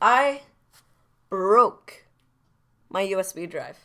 I broke my USB drive.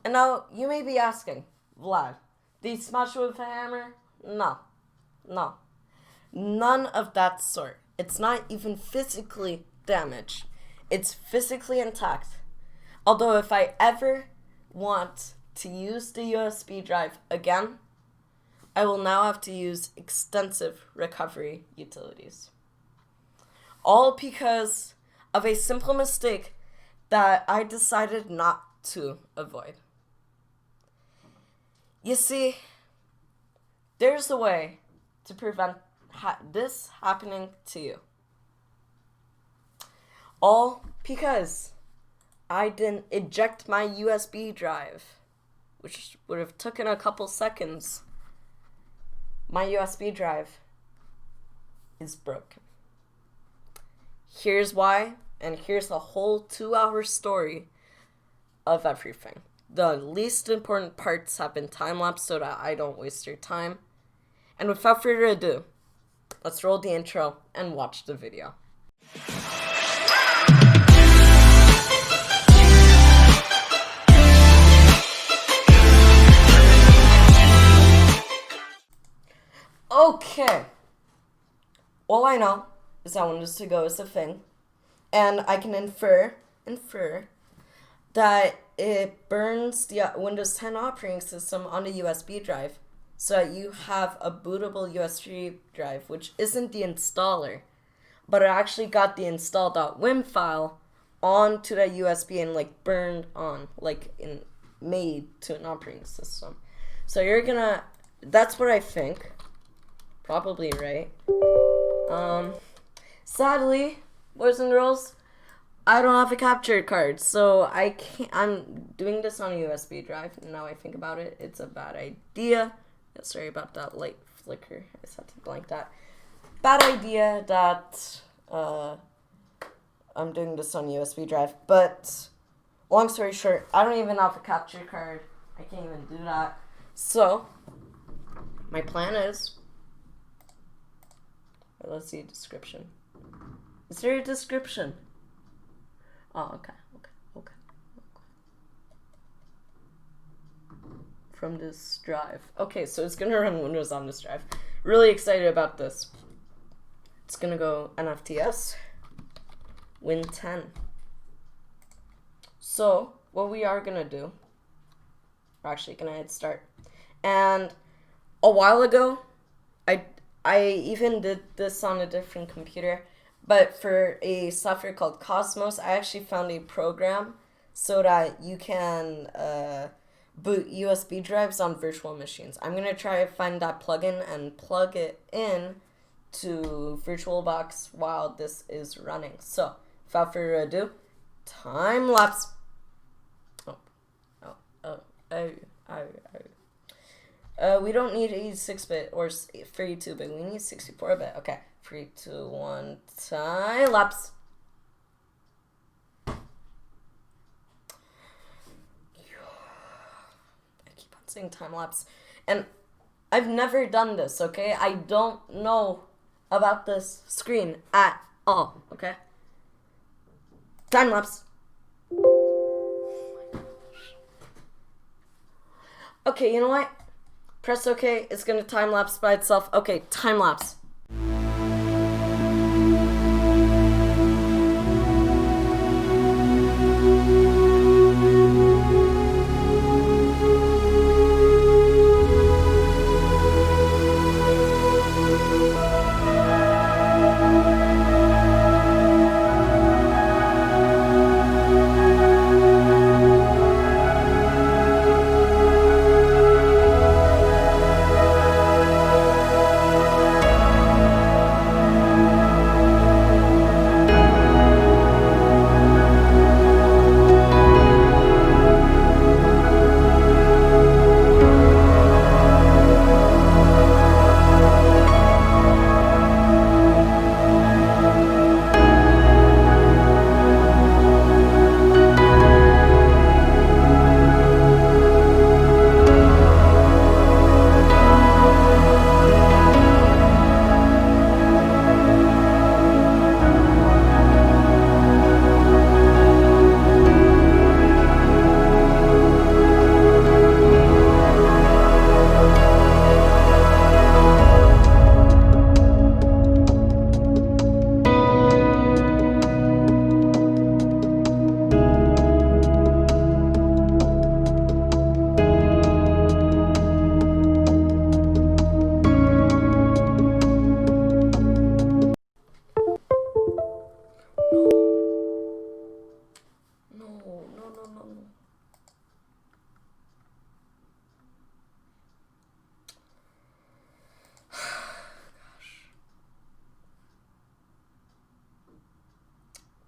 And now you may be asking, Vlad, did you smash it with a hammer? No. None of that sort. It's not even physically damaged. It's physically intact. Although if I ever want to use the USB drive again, I will now have to use extensive recovery utilities. All because of a simple mistake that I decided not to avoid. You see, there's a way to prevent this happening to you. All because I didn't eject my USB drive, which would have taken a couple seconds. My USB drive is broken. Here's why, and here's a whole 2-hour story of everything. The least important parts have been time-lapsed so that I don't waste your time. And without further ado, let's roll the intro and watch the video. Okay. All I know is that Windows To Go is a thing, and I can infer that it burns the Windows 10 operating system on the USB drive so that you have a bootable USB drive, which isn't the installer, but it actually got the install.wim file onto that USB and burned on, made to an operating system. So that's what I think. Probably right. Sadly, boys and girls, I don't have a capture card, so I'm doing this on a USB drive. Now I think about it, it's a bad idea. Sorry about that light flicker. I just had to blank that. Bad idea that I'm doing this on a USB drive. But long story short, I don't even have a capture card. I can't even do that. So my plan is, let's see a description. Is there a description? Oh, okay. From this drive. Okay, so it's gonna run Windows on this drive. Really excited about this. It's gonna go NFTS Win 10. So what we are gonna do, we're actually gonna hit start. And a while ago, I even did this on a different computer, but for a software called Cosmos, I actually found a program so that you can boot USB drives on virtual machines. I'm gonna try to find that plugin and plug it in to VirtualBox while this is running. So without further ado, time lapse. We don't need 86-bit or 32-bit. We need 64-bit. Okay, 3, 2, 1, time lapse. Saying time lapse, and I've never done this. Okay, I don't know about this screen at all. Okay, time lapse. Okay, you know what? Press OK. It's gonna time lapse by itself. Okay, time lapse.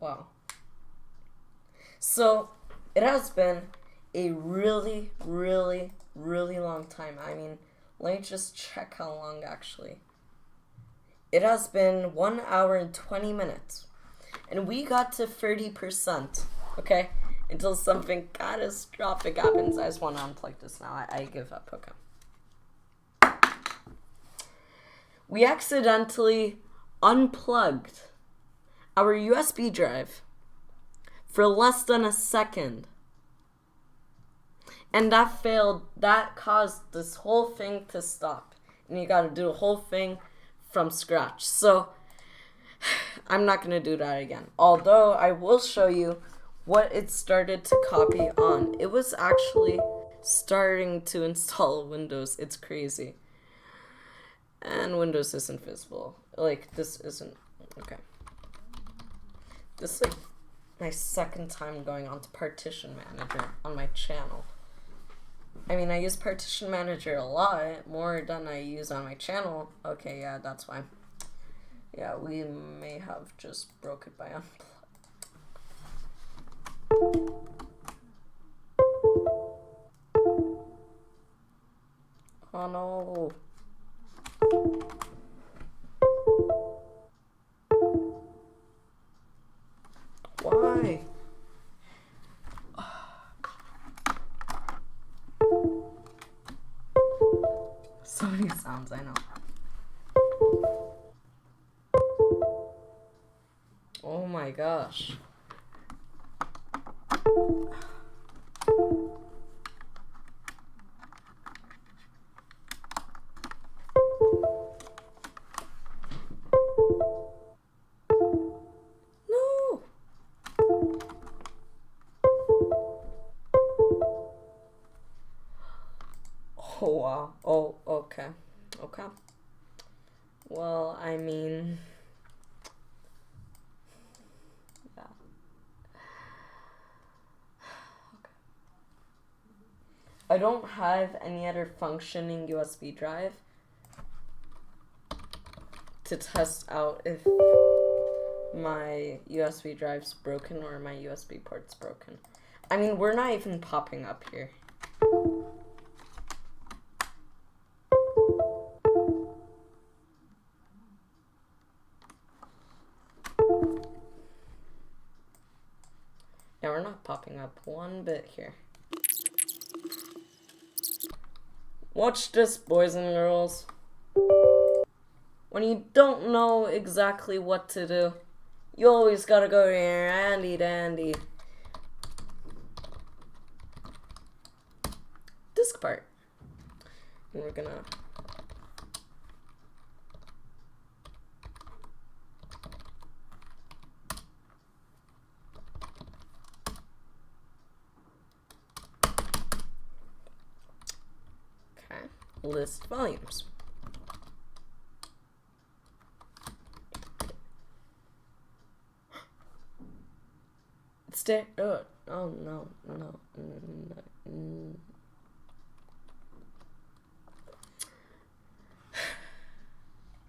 Wow. So, it has been a really, really, really long time. I mean, let me just check how long actually. It has been 1 hour and 20 minutes. And we got to 30%. Okay? Until something catastrophic happens. I just want to unplug this now. I give up. Okay. We accidentally unplugged our USB drive for less than a second. And that failed. That caused this whole thing to stop. And you gotta do the whole thing from scratch. So, I'm not gonna do that again. Although, I will show you what it started to copy on. It was actually starting to install Windows. It's crazy. And Windows isn't visible. Like, this isn't... Okay. This is like my second time going on to Partition Manager on my channel. I mean, I use Partition Manager a lot, more than I use on my channel. Okay, yeah, that's fine. Yeah, we may have just broke it by unplugging. Oh no. Why? So many sounds, I know. Oh my gosh. No. Oh wow. Oh, okay. Okay. Well, I mean, yeah. Okay. I don't have any other functioning USB drive to test out if my USB drive's broken or my USB port's broken. I mean, we're not even popping up here. Yeah, we're not popping up one bit here. Watch this, boys and girls. When you don't know exactly what to do, you always gotta go to your handy dandy disk part. And we're gonna list volumes. It's there. Oh no.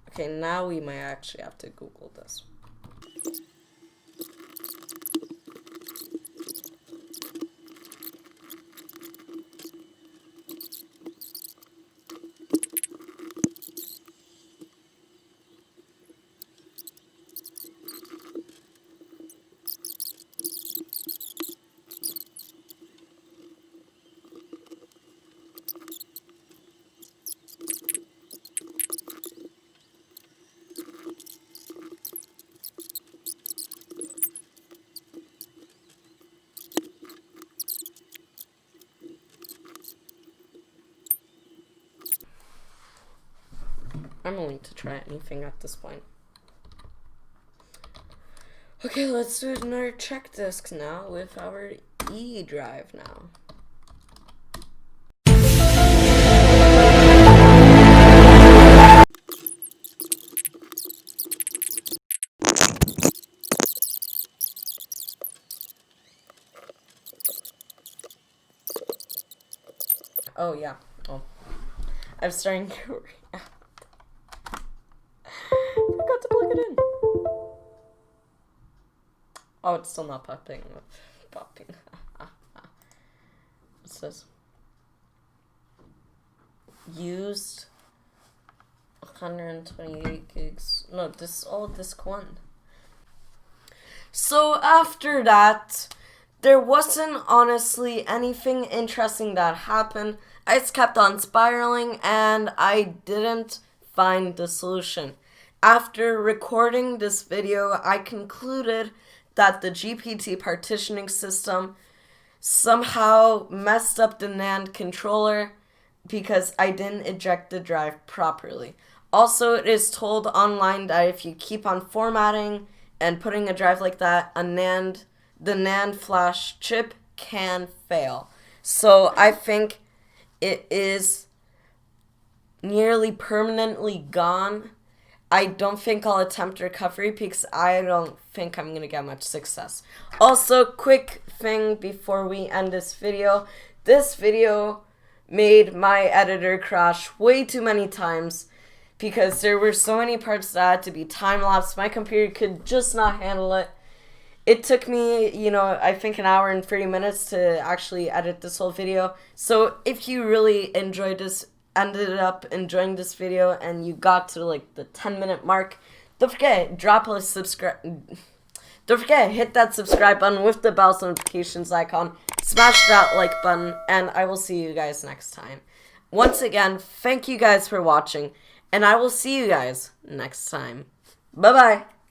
Okay, now we might actually have to Google this. I'm willing to try anything at this point. Okay, let's do another check disk now with our E drive now. Oh yeah. Oh, I'm starting to react. Forgot to plug it in. Oh, it's still not popping. Popping. What's this? Used 128 gigs. No, this all disk 1. So after that, there wasn't honestly anything interesting that happened. I just kept on spiraling and I didn't find the solution. After recording this video, I concluded that the GPT partitioning system somehow messed up the NAND controller because I didn't eject the drive properly. Also, it is told online that if you keep on formatting and putting a drive like that, the NAND flash chip can fail. So I think it is nearly permanently gone. I don't think I'll attempt recovery because I don't think I'm going to get much success. Also, quick thing before we end this video. This video made my editor crash way too many times because there were so many parts that had to be time-lapsed. My computer could just not handle it. It took me, I think an hour and 30 minutes to actually edit this whole video. So if you really ended up enjoying this video and you got to like the 10-minute mark, don't forget, hit that subscribe button with the bell notifications icon, smash that like button, and I will see you guys next time. Once again, thank you guys for watching, and I will see you guys next time. Bye-bye.